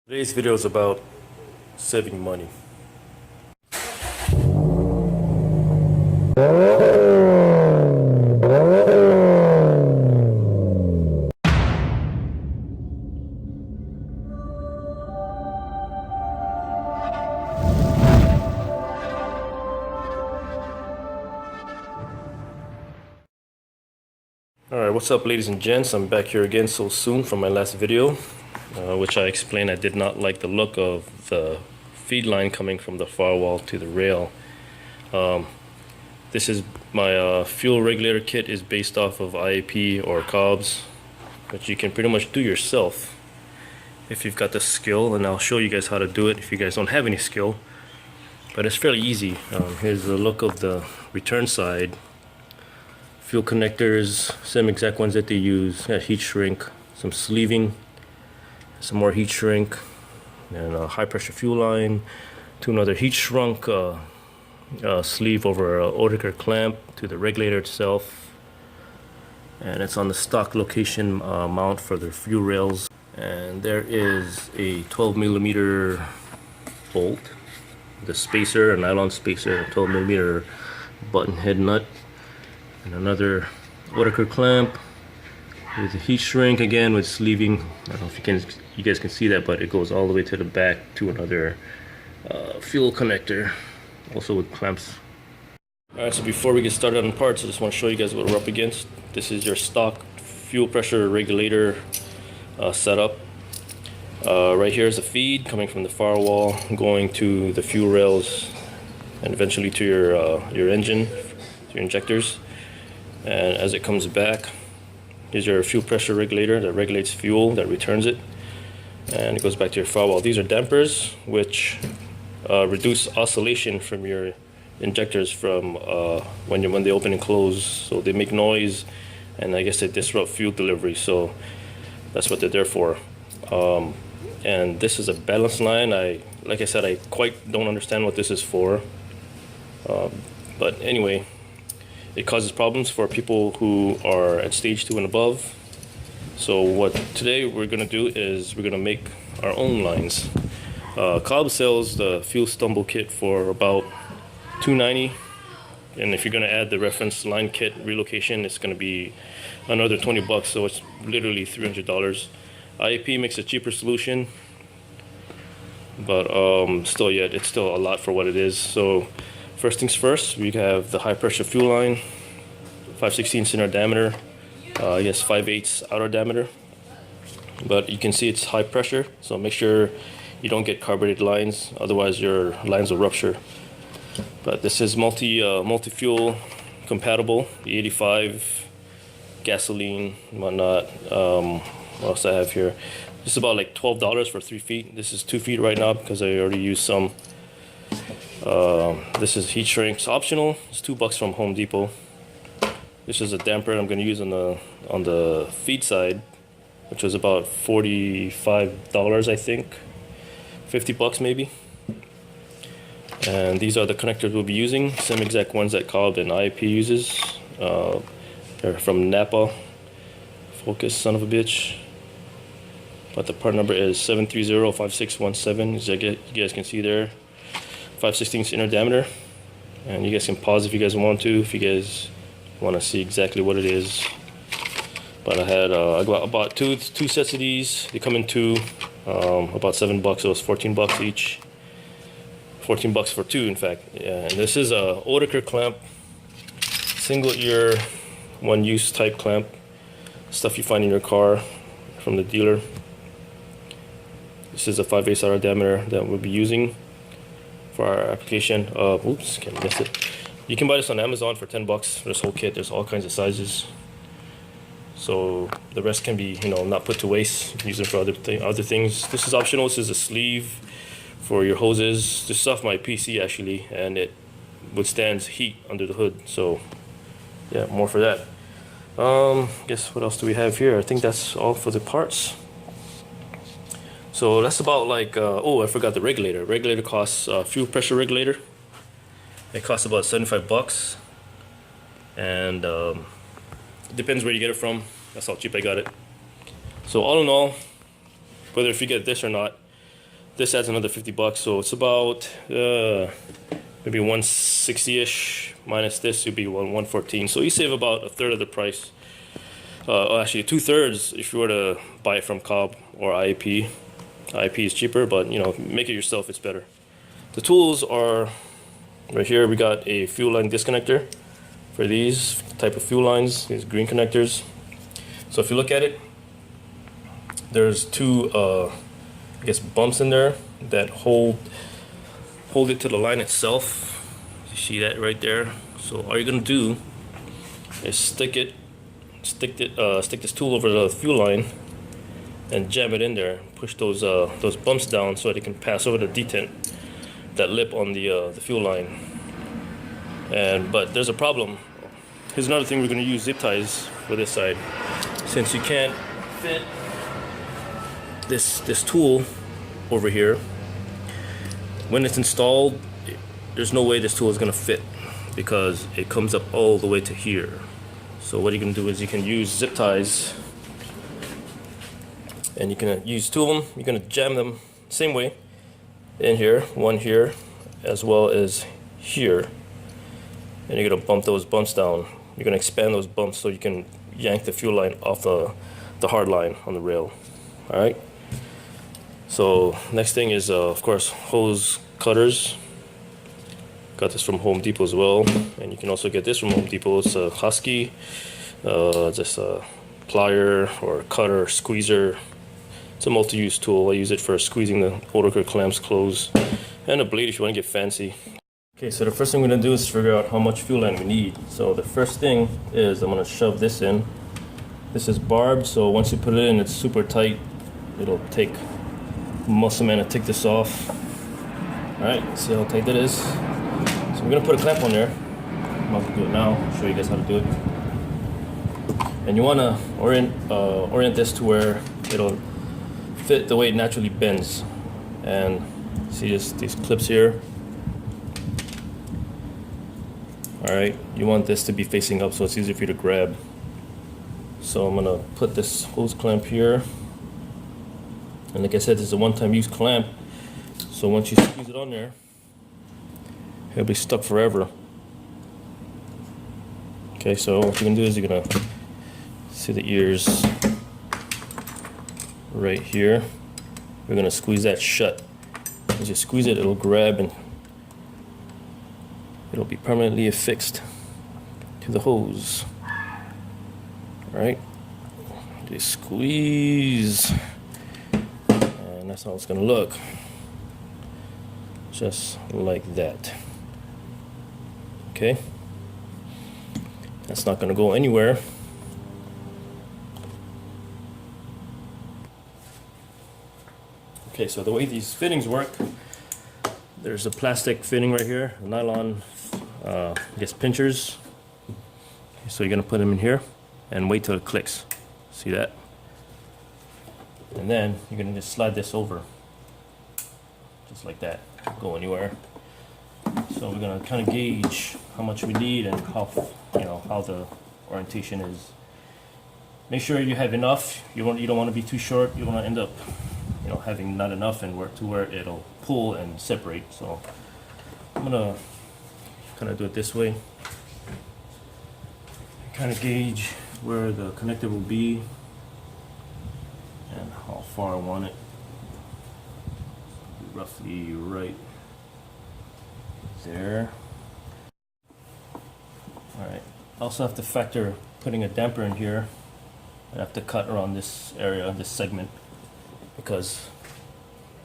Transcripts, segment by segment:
Today's video is about saving money. Alright, what's up ladies and gents? I'm back here again so soon from my last video, which I explained I did not like the look of the feed line coming from the firewall to the rail. This is my fuel regulator kit is based off of IAP or Cobb's, which you can pretty much do yourself if you've got the skill, and I'll show you guys how to do it if you guys don't have any skill, but it's fairly easy. Here's the look of the return side. Fuel connectors, same exact ones that they use. Yeah, heat shrink, some sleeving, some more heat shrink, and a high pressure fuel line to another heat shrunk sleeve over an OCTurboJoe clamp to the regulator itself, and it's on the stock location mount for the fuel rails. And there is a 12mm bolt, the spacer, a nylon spacer, a 12mm button head nut, and another OCTurboJoe clamp with a heat shrink again with sleeving. I don't know if you guys can see that, but it goes all the way to the back to another fuel connector, also with clamps. Alright, so before we get started on parts, I just want to show you guys what we're up against. This is your stock fuel pressure regulator setup. Right here is a feed coming from the firewall going to the fuel rails and eventually to your engine, to your injectors. And as it comes back, here's your fuel pressure regulator that regulates fuel, that returns it, and it goes back to your firewall. These are dampers which reduce oscillation from your injectors from when they open and close. So they make noise, and I guess they disrupt fuel delivery. So that's what they're there for. And this is a balance line. Like I said, I quite don't understand what this is for. But anyway, it causes problems for people who are at stage 2 and above. So what today we're going to do is we're going to make our own lines. Cobb sells the fuel stumble kit for about $2.90, and if you're going to add the reference line kit relocation, it's going to be another 20 bucks, so it's literally $300. IAP makes a cheaper solution, but still, yeah, it's still a lot for what it is. So first things first, we have the high pressure fuel line, 5/16 inner diameter, yes, 5/8 outer diameter, but you can see it's high pressure, so make sure you don't get carbureted lines, otherwise your lines will rupture. But this is multi-fuel compatible, the 85 gasoline, whatnot. What else I have here? This is about like $12 for 3 feet. This is 2 feet right now because I already used some. This is heat shrink. It's optional. It's $2 from Home Depot. This is a damper I'm going to use on the feed side, which was about $45, I think, 50 bucks maybe. And these are the connectors we'll be using, same exact ones that Cobb and IAP uses. They're from Napa. Focus, son of a bitch. But the part number is 7305617. As you guys can see there, 5/16 inner diameter. And you guys can pause if you guys want to, if you guys want to see exactly what it is. But I bought two sets of these. They come in two, about $7, so it's 14 bucks each. 14 bucks for two, in fact. Yeah, and this is a OCTurboJoe clamp, single ear, one use type clamp, stuff you find in your car from the dealer. This is a 5/8 outer diameter that we'll be using for our application. Oops, can't miss it. You can buy this on Amazon for 10 bucks for this whole kit. There's all kinds of sizes, so the rest can be, not put to waste. Use it for other things. This is optional. This is a sleeve for your hoses. This is off my PC actually, and it withstands heat under the hood. So yeah, more for that. Guess what else do we have here? I think that's all for the parts. So that's about like, oh, I forgot the regulator. Regulator costs, fuel pressure regulator. It costs about 75 bucks. And it depends where you get it from. That's how cheap I got it. So all in all, whether if you get this or not, this adds another 50 bucks, so it's about maybe 160-ish minus this would be 114. So you save about a third of the price. Actually 2/3 if you were to buy it from Cobb or IAP. IAP is cheaper, but you know, make it yourself, it's better. The tools are right here. We got a fuel line disconnector for these type of fuel lines, these green connectors. So if you look at it, there's two I guess bumps in there that hold it to the line itself. You see that right there? So all you're gonna do is stick this tool over the fuel line and jam it in there. Push those bumps down so that it can pass over the detent, that lip on the fuel line. But there's a problem. Here's another thing, we're gonna use zip ties for this side. Since you can't fit this tool over here, when it's installed, there's no way this tool is gonna fit because it comes up all the way to here. So what you can do is you can use zip ties, and you can use two of them. You're gonna jam them same way in here, one here, as well as here, and you're gonna bump those bumps down. You're gonna expand those bumps so you can yank the fuel line off the hard line on the rail. All right. So next thing is of course hose cutters. Got this from Home Depot as well, and you can also get this from Home Depot. It's a Husky, just a plier or cutter, squeezer. It's a multi-use tool. I use it for squeezing the motor clamps closed, and a blade if you want to get fancy. Okay, so the first thing we're gonna do is figure out how much fuel line we need. So the first thing is I'm gonna shove this in. This is barbed, so once you put it in, it's super tight. It'll take muscle man to take this off. All right, see how tight that is. So we're gonna put a clamp on there. I'm about to do it now. I'll show you guys how to do it. And you wanna orient this to where it'll fit the way it naturally bends. And see these clips here. All right, you want this to be facing up so it's easier for you to grab. So I'm gonna put this hose clamp here. And like I said, this is a one-time use clamp. So once you squeeze it on there, it'll be stuck forever. Okay, so what you're gonna do is you're gonna see the ears right here. We're gonna squeeze that shut. As you squeeze it, it'll grab and it'll be permanently affixed to the hose. All right, just squeeze, and that's how it's gonna look. Just like that. Okay, that's not gonna go anywhere. Okay, so the way these fittings work, there's a plastic fitting right here, a nylon, I guess pinchers. So you're gonna put them in here and wait till it clicks. See that? And then you're gonna just slide this over, just like that. Go anywhere. So we're gonna kind of gauge how much we need and how the orientation is. Make sure you have enough. You don't want to be too short. You don't want to end up having not enough and to where it'll pull and separate. So I'm gonna kind of do it this way. Kind of gauge where the connector will be and how far I want it. Roughly right there. Alright, I also have to factor putting a damper in here. I have to cut around this area, this segment, because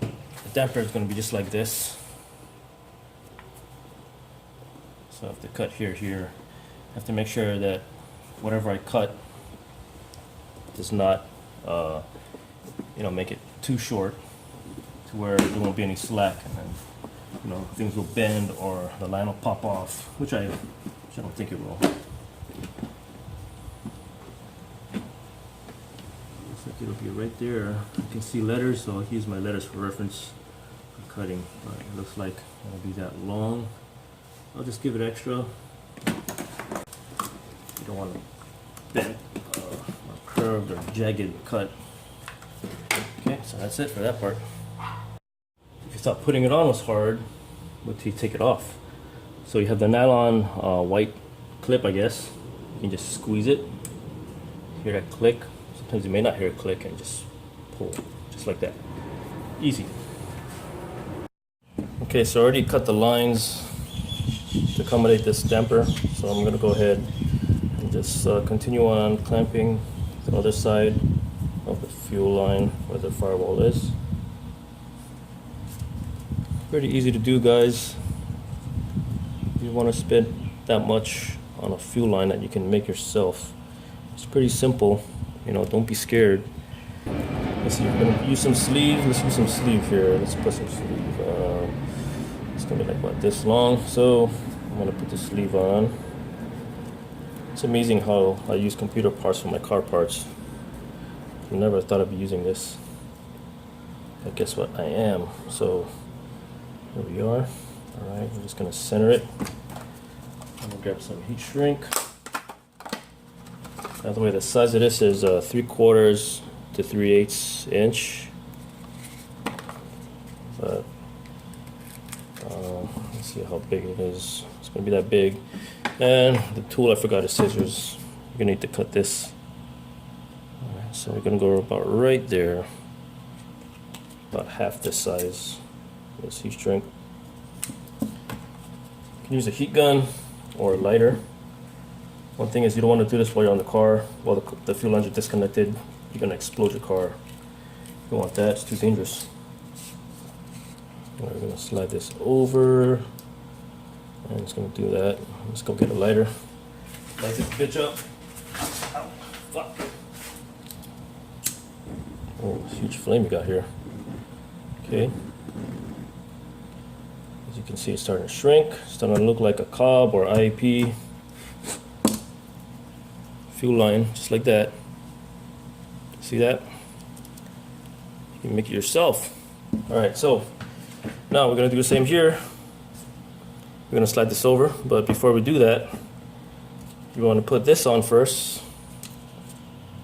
the damper is going to be just like this. So I have to cut here. I have to make sure that whatever I cut does not make it too short to where there won't be any slack, and then things will bend or the line will pop off, which I don't think it will. Looks like it'll be right there. You can see letters, so I'll use my letters for reference for cutting. But it looks like it'll be that long. I'll just give it extra. You don't want to bend or curved or jagged cut. Okay, so that's it for that part. thought putting it on was hard, but to take it off. So you have the nylon white clip, I guess. You can just squeeze it. Hear that click? Sometimes you may not hear a click, and just pull, just like that. Easy. Okay, so I already cut the lines to accommodate this damper, so I'm gonna go ahead and just continue on clamping the other side of the fuel line where the firewall is. Pretty easy to do, guys. You want to spend that much on a fuel line that you can make yourself. It's pretty simple, you know, don't be scared. Let's see, we're gonna use some sleeve. Let's use some sleeve here. Let's put some sleeve. It's gonna be like about this long, so I'm gonna put the sleeve on. It's amazing how I use computer parts for my car parts. I never thought I'd be using this, but guess what? I am. So here we are. All right, we're just gonna center it. I'm gonna grab some heat shrink. By the way, the size of this is 3/4 to 3/8 inch. But let's see how big it is. It's gonna be that big. And the tool, I forgot, is scissors. You're gonna need to cut this. All right, so we're gonna go about right there, about half this size. This heat shrink. You can use a heat gun or a lighter. One thing is, you don't want to do this while you're on the car, while the fuel lines are disconnected. You're gonna explode your car. You don't want that, it's too dangerous. All right, we're gonna slide this over, and it's gonna do that. Let's go get a lighter. Light this bitch up. Ow, fuck. Oh, huge flame you got here. Okay. As you can see, it's starting to shrink. It's starting to look like a Cobb or IAP fuel line, just like that. See that? You can make it yourself. All right, so now we're gonna do the same here. We're gonna slide this over, but before we do that, you want to put this on first.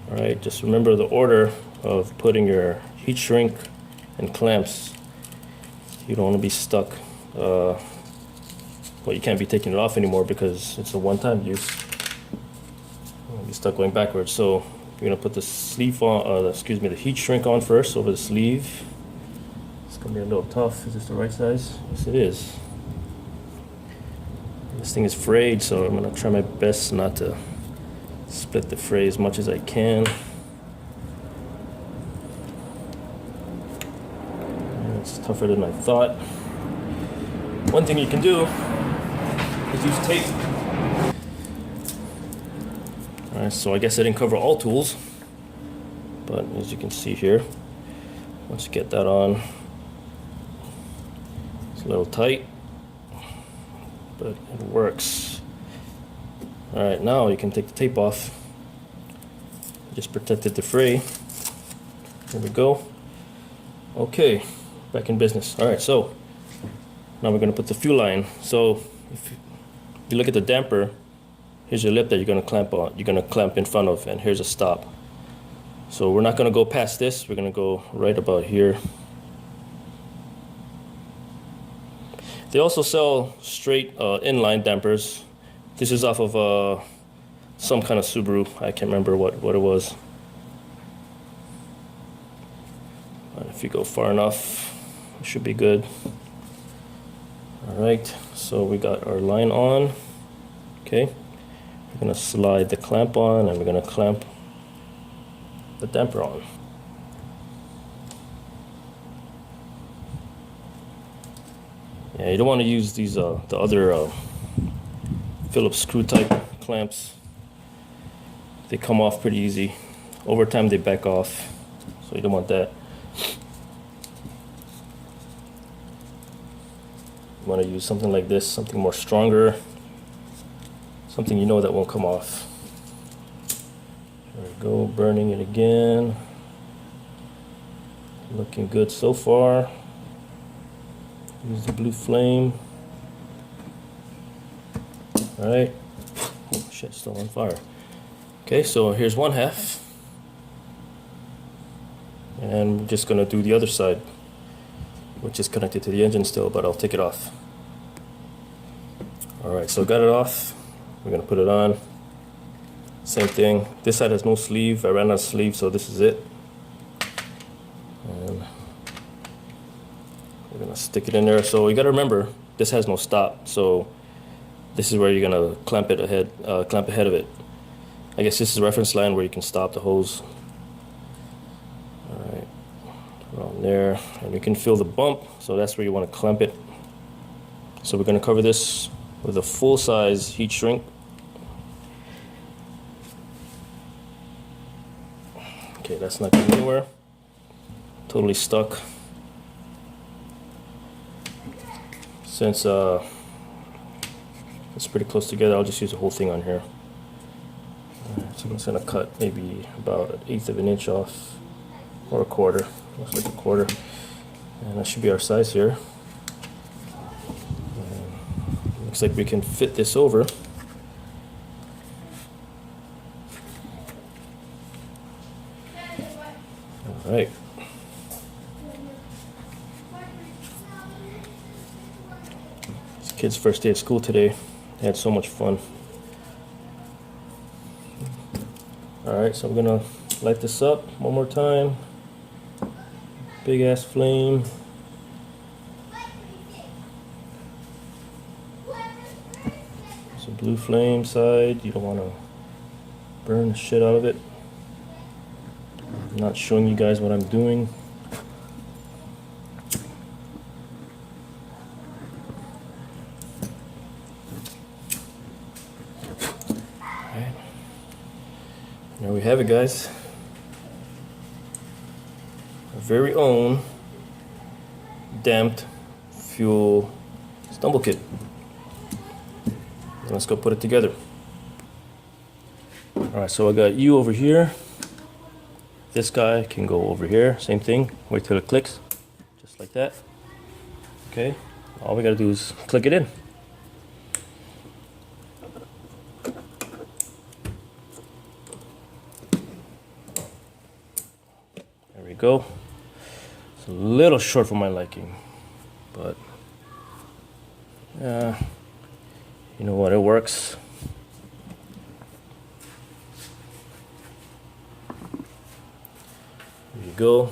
All right, just remember the order of putting your heat shrink and clamps. You don't want to be stuck. Well, you can't be taking it off anymore because it's a one-time use. You'll be stuck going backwards. So you're gonna put the sleeve on, the heat shrink on first over the sleeve. It's gonna be a little tough. Is this the right size? Yes, it is. This thing is frayed, so I'm gonna try my best not to split the fray as much as I can. It's tougher than I thought. One thing you can do is use tape. Alright, so I guess I didn't cover all tools, but as you can see here, once you get that on, it's a little tight, but it works. Alright, now you can take the tape off. Just protected the fray. There we go. Okay, back in business. Alright, so now we're going to put the fuel line. So if you look at the damper, here's your lip that you're going to clamp on. You're going to clamp in front of, and here's a stop. So we're not going to go past this. We're going to go right about here. They also sell straight inline dampers. This is off of some kind of Subaru. I can't remember what it was. But if you go far enough, it should be good. Alright, so we got our line on. Okay, we're going to slide the clamp on, and we're going to clamp the damper on. Yeah, you don't want to use these the other Phillips screw type clamps. They come off pretty easy. Over time they back off, so you don't want that. You want to use something like this, something more stronger, something you know that won't come off. There we go, burning it again. Looking good so far. Use the blue flame. Alright. Oh shit, still on fire. Okay, so here's one half. And we're just gonna do the other side. which is connected to the engine still, but I'll take it off. Alright, so got it off. We're gonna put it on. Same thing. This side has no sleeve. I ran out of sleeve, so this is it. And we're gonna stick it in there. So you gotta remember, this has no stop. So this is where you're gonna clamp ahead of it. I guess this is a reference line where you can stop the hose. Alright, around there. And you can feel the bump, so that's where you want to clamp it. So we're gonna cover this with a full-size heat shrink. Okay, that's not going anywhere. Totally stuck. Since it's pretty close together, I'll just use the whole thing on here. So I'm just gonna cut maybe about 1/8 of an inch off, or 1/4. Looks like 1/4, and that should be our size here. Looks like we can fit this over. All right. It's kids' first day of school today. They had so much fun. All right, so I'm gonna light this up one more time. Big ass flame. It's a blue flame side. You don't want to burn the shit out of it. I'm not showing you guys what I'm doing. Alright. There we have it, guys. Our very own damped fuel stumble kit. Let's go put it together. Alright, so I got you over here. This guy can go over here. Same thing. Wait till it clicks. Just like that. Okay. All we gotta do is click it in. There we go. It's a little short for my liking, but you know what, it works. There you go.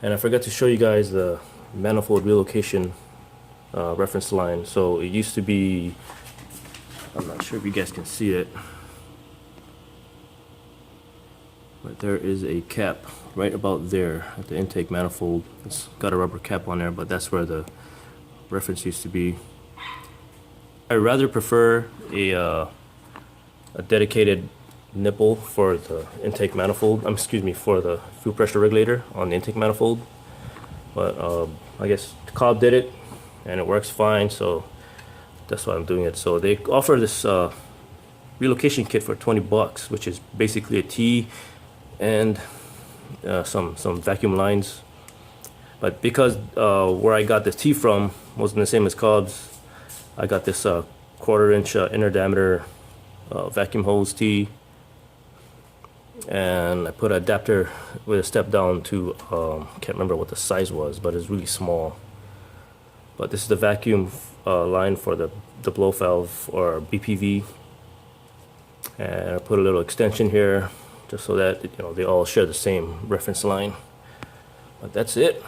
And I forgot to show you guys the manifold relocation reference line. So it used to be, I'm not sure if you guys can see it, but there is a cap right about there at the intake manifold. It's got a rubber cap on there, but that's where the reference used to be. I rather prefer a dedicated nipple for the intake manifold. Excuse me, for the fuel pressure regulator on the intake manifold. But I guess Cobb did it, and it works fine. So that's why I'm doing it. So they offer this relocation kit for 20 bucks, which is basically a T and some vacuum lines. But because where I got the T from wasn't the same as Cobb's, I got this 1/4 inch inner diameter vacuum hose T, and I put an adapter with a step down to can't remember what the size was, but it's really small. But this is the vacuum line for the blow valve or BPV, and I put a little extension here just so that they all share the same reference line. But that's it.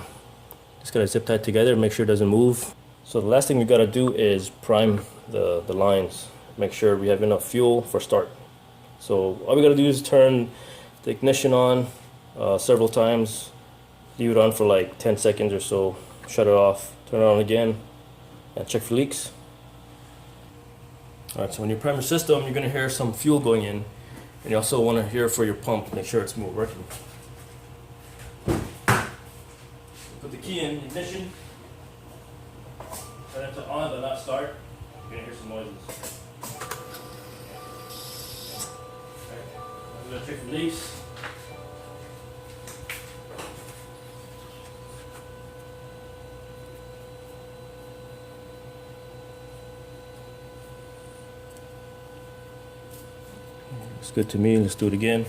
Just gotta zip tie it together, make sure it doesn't move. So the last thing we gotta do is prime the lines. Make sure we have enough fuel for start. So all we gotta do is turn the ignition on several times, leave it on for like 10 seconds or so, shut it off, turn it on again, and check for leaks. Alright, so when you prime your system, you're gonna hear some fuel going in, and you also wanna hear for your pump, make sure it's smooth working. Put the key in, ignition. Turn it to on but not start. You're gonna hear some noises. Okay. I'm gonna check for leaks. It's good to me. Let's do it again.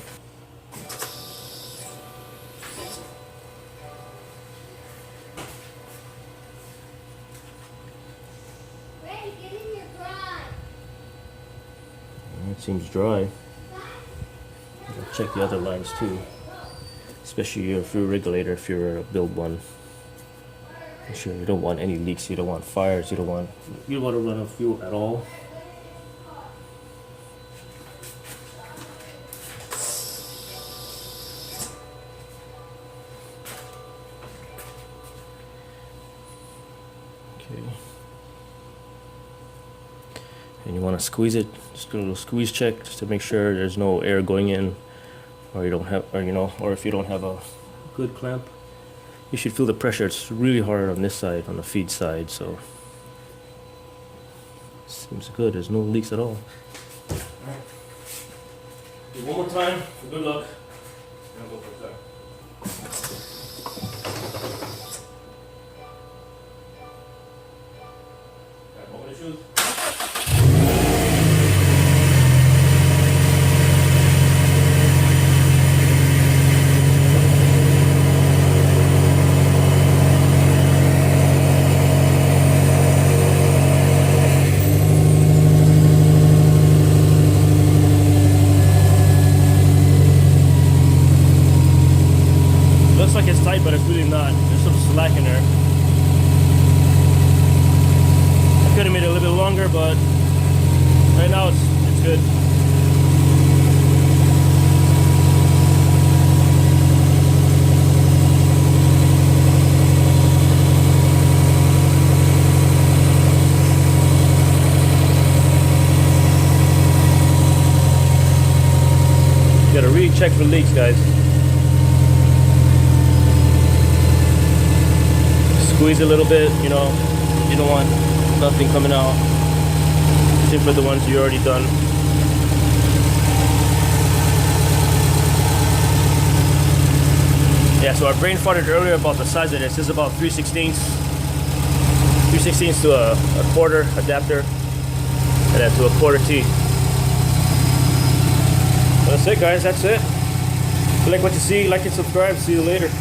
It seems dry. Check the other lines too, especially your fuel regulator if you're a build one. Make sure you don't want any leaks, you don't want fires, you don't want to run out of fuel at all. Okay. And you want to squeeze it, just do a little squeeze check just to make sure there's no air going in, or you don't have, or or if you don't have a good clamp. You should feel the pressure. It's really hard on this side, on the feed side, so seems good. There's no leaks at all. Alright. Do one more time for good luck. And I'll go for that. Alright, moment of truth. Looks like it's tight, but it's really not. There's some slack in there. I could have made it a little bit longer, but right now it's good. You gotta really check for leaks, guys. Squeeze a little bit, you don't want nothing coming out. Same for the ones you already done. Yeah, so I brain farted earlier about the size of this. This is about 3/16 to a quarter adapter, and then to a quarter T. That's it, guys. That's it. If you like what you see, like and subscribe. See you later.